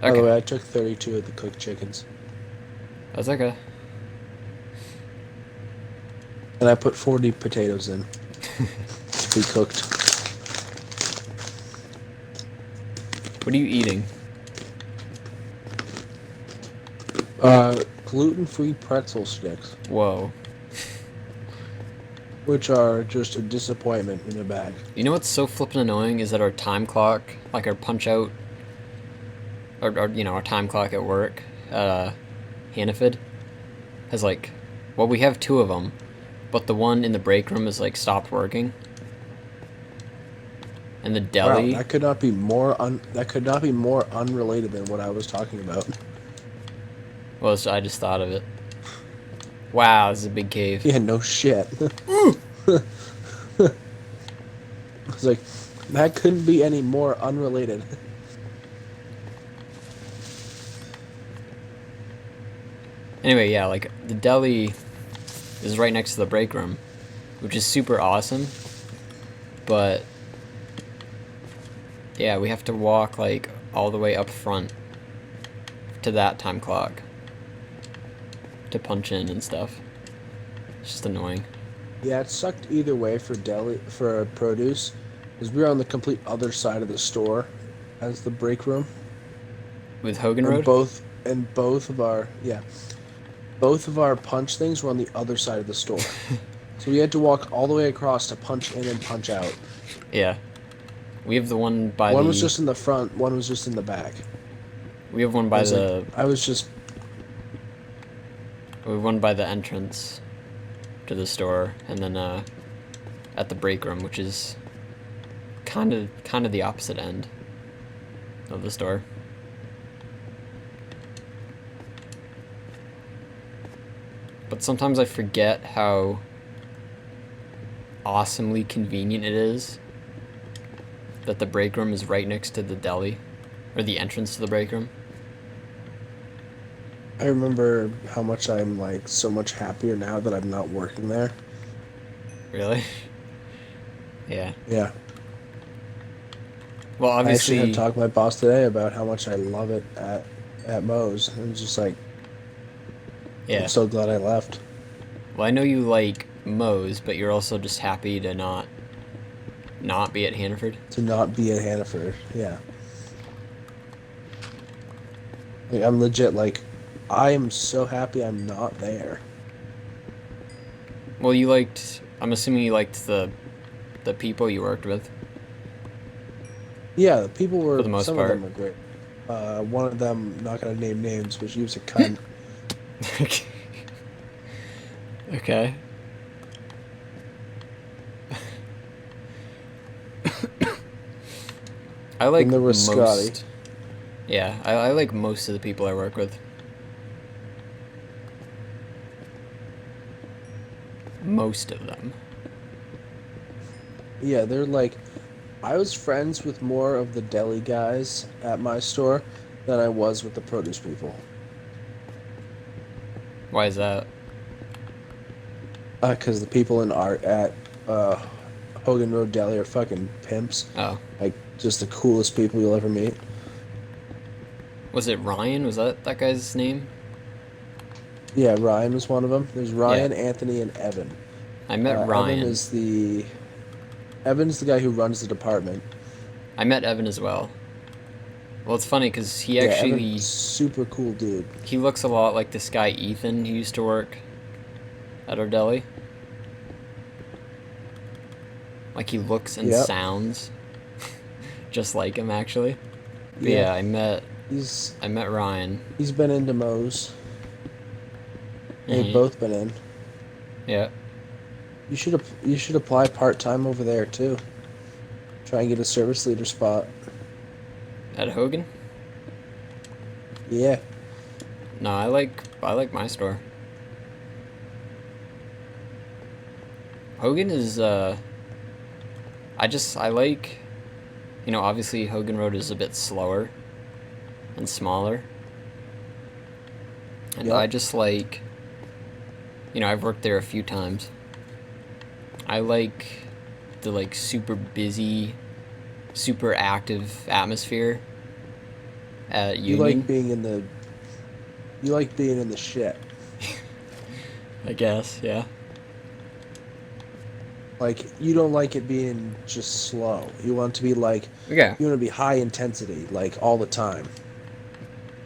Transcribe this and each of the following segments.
By the Okay. way, I took 32 of the cooked chickens, That's okay. and I put 40 potatoes in to be cooked. What are you eating? Gluten-free pretzel sticks, Whoa. which are just a disappointment in a bag. You know what's so flippin' annoying is that our time clock, like our punch out, or our time clock at work, Hannaford, has like, well, we have two of them, but the one in the break room is like stopped working. And the Wow, deli, that could not be more unrelated than what I was talking about. well, so I just thought of it. Wow, this is a big cave. Yeah, no shit. It's like that couldn't be any more unrelated. Anyway, yeah, like the deli is right next to the break room, which is super awesome. But yeah, we have to walk like all the way up front to that time clock to punch in and stuff. It's just annoying. Yeah, it sucked either way for produce, because we were on the complete other side of the store as the break room, With Hogan and Road? both of our punch things were on the other side of the store. So we had to walk all the way across to punch in and punch out. Yeah. We have the one by One was the just in the front, one was just in the back. we have one I by was like, the I was just we have one by the entrance to the store, and then at the break room, which is kind of the opposite end of the store. But sometimes I forget how awesomely convenient it is that the break room is right next to the deli, or the entrance to the break room. I remember how much I'm like so much happier now that I'm not working there. Really? Yeah. Yeah. Well, I actually had obviously, talked to my boss today about how much I love it at Moe's. And it's just like I'm yeah. so glad I left. Well, I know you like Moe's, but you're also just happy to not be at Hannaford. To not be at Hannaford. Yeah. Like, I'm legit like I am so happy I'm not there. Well, you liked. I'm assuming you liked the people you worked with Yeah, the people for were the most some of part. them were great. One of them, not gonna name names, but she was a cunt. Okay. I Then like there was Scotty. most. Yeah, I like most of the people I work with. Most of them. Yeah, they're like I was friends with more of the deli guys at my store than I was with the produce people. Why is that? Because the people in art at uh, Hogan Road Deli are fucking pimps. Oh, Like, just the coolest people you'll ever meet. was it Ryan? Was that guy's name? Yeah, Ryan was one of them. There's Yeah, Ryan, Anthony, and Evan. I met Evan Ryan. is the Evan's the guy who runs the department. I met Evan as well. Well, it's funny because he Yeah, Evan, actually super cool dude. he looks a lot like this guy Ethan who used to work at our deli. Like he looks and Yep. sounds just like him actually. But Yeah, yeah, he's I met Ryan. he's been into Moe's. They've Hmm. both been in. Yeah. You should apply part time over there too. Try and get a service leader spot. At Hogan? Yeah, No, I like my store. Hogan is I like, obviously Hogan Road is a bit slower and smaller. And I yep, just like, I've worked there a few times. I like the like super busy, super active atmosphere at You like Union, being in the you like being in the shit. I guess. Yeah. Like you don't like it being just slow. You want it to be like Yeah. you want to be high intensity, like all the time.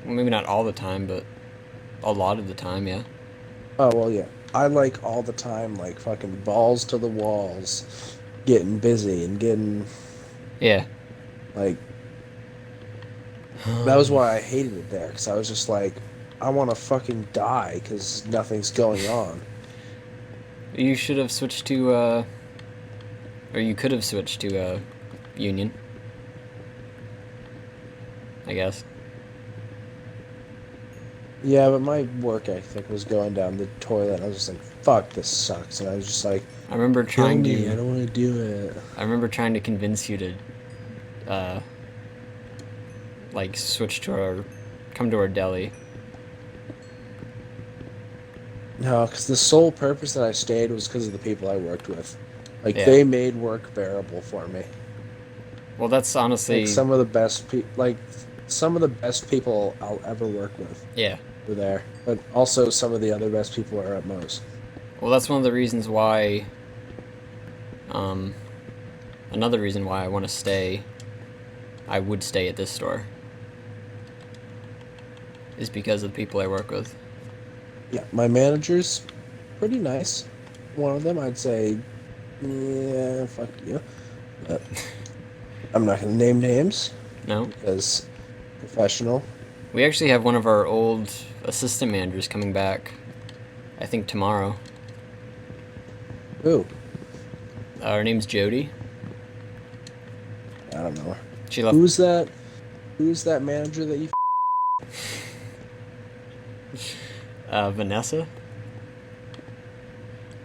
Well, maybe not all the time, but a lot of the time. Yeah. Oh well, yeah. I like all the time, like fucking balls to the walls, getting busy and getting Yeah. like. That was why I hated it there, because I was just like, I want to fucking die because nothing's going on. You should have switched to, or you could have switched to Union, I guess. Yeah, but my work ethic was going down the toilet. I was just like, fuck, this sucks. And I was just like, I remember kill trying me. I to, don't want to do it. I remember trying to convince you to, uh, like switch to our, come to our deli. No, because the sole purpose that I stayed was because of the people I worked with. Like, Yeah. they made work bearable for me. Well, that's Like, honestly, some of the best people I'll ever work with yeah. were there. But also, some of the other best people are at Moe's. Well, that's one of the reasons why, um, another reason why I want to stay, I would stay at this store, is because of the people I work with. Yeah, my manager's pretty nice. One of them, I'd say, yeah, fuck you. But I'm not going to name names No? because professional. We actually have one of our old assistant managers coming back, I think tomorrow. Ooh, Her name's Jody. I don't know. She left. Who's that? Who's that manager that you? Vanessa?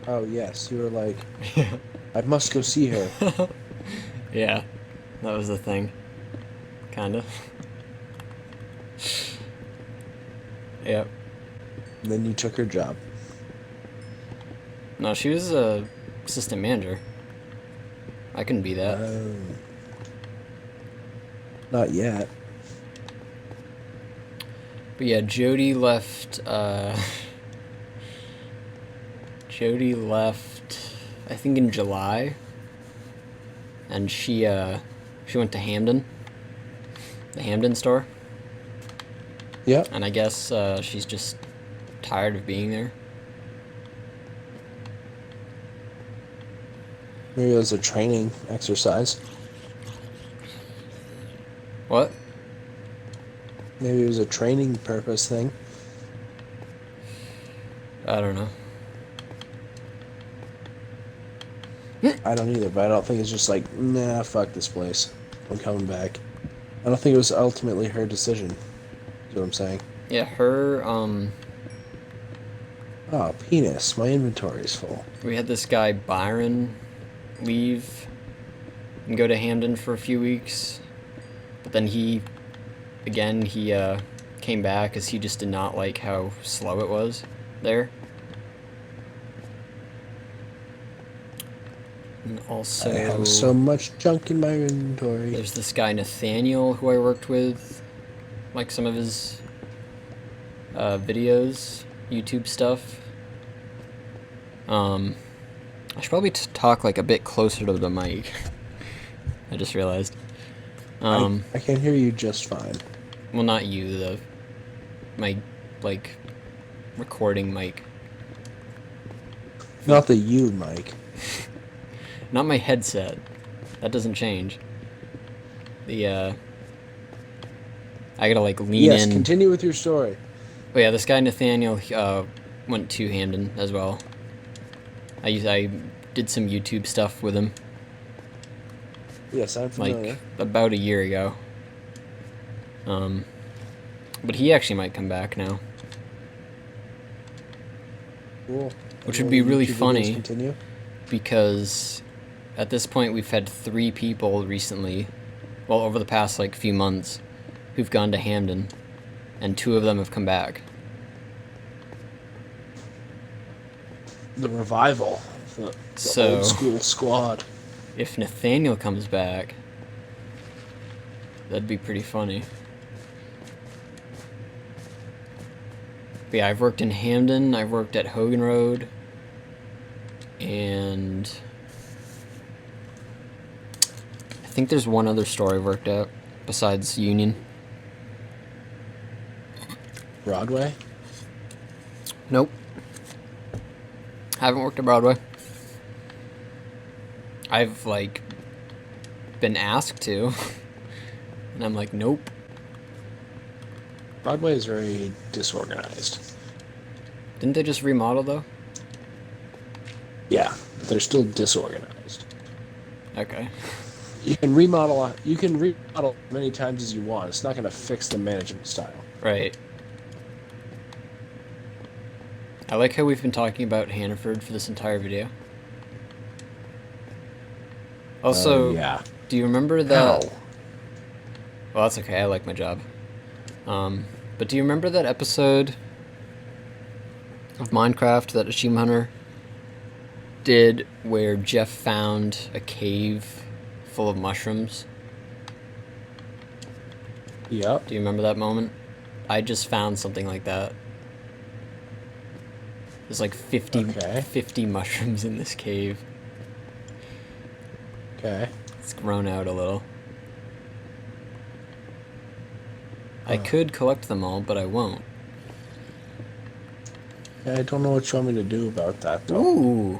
Oh yes, you were like, Yeah. I must go see her. Yeah, that was the thing. Kinda. Yep. And then you took her job. No, she was a assistant manager. I couldn't be that. Not yet. But yeah, Jody left, Jody left, I think in July. And she went to Hamden. The Hamden store. Yep. And I guess, she's just tired of being there. Maybe it was a training exercise. What? Maybe it was a training purpose thing. I don't know. I don't either, but I don't think it's just like, nah, fuck this place. I'm coming back. I don't think it was ultimately her decision. Is what I'm saying. Yeah, her, Oh, penis. My inventory is full. we had this guy, Byron, leave and go to Hamden for a few weeks. But then he came back because he just did not like how slow it was there. And also, I have so much junk in my inventory. there's this guy, Nathaniel, who I worked with, like some of his videos, YouTube stuff. I should probably talk like a bit closer to the mic. I just realized. I can hear you just fine. Well, not you, my, like, recording mic. Not the you, Mike. Not my headset. That doesn't change. I gotta, like, lean Yes, in. continue with your story. Oh yeah, this guy Nathaniel went to Hamden as well. I did some YouTube stuff with him, Yes, I'm familiar. like, about a year ago. But he actually might come back now. Cool. Which And would be will really YouTube videos funny. Continue? Because at this point we've had 3 people recently, well, over the past like few months, who've gone to Hamden, and 2 of them have come back. The revival. The So- old school squad. If Nathaniel comes back, that'd be pretty funny. But yeah, I've worked in Hamden, I've worked at Hogan Road, and I think there's one other store I've worked at besides Union. Broadway? Nope. I haven't worked at Broadway. I've, like, been asked to, and I'm like, nope. Broadway is very disorganized. Didn't they just remodel, though? Yeah, they're still disorganized. Okay. You can remodel. You can remodel many times as you want. It's not going to fix the management style. Right. I like how we've been talking about Hannaford for this entire video. Also, Yeah. do you remember that? Ow. Well, that's okay. I like my job. But do you remember that episode of Minecraft that Achievement Hunter did where Jeff found a cave full of mushrooms? Yep. Do you remember that moment? I just found something like that. There's like 50 mushrooms in this cave. Okay. It's grown out a little. I could collect them all, but I won't. I don't know what you want me to do about that, though. Ooh!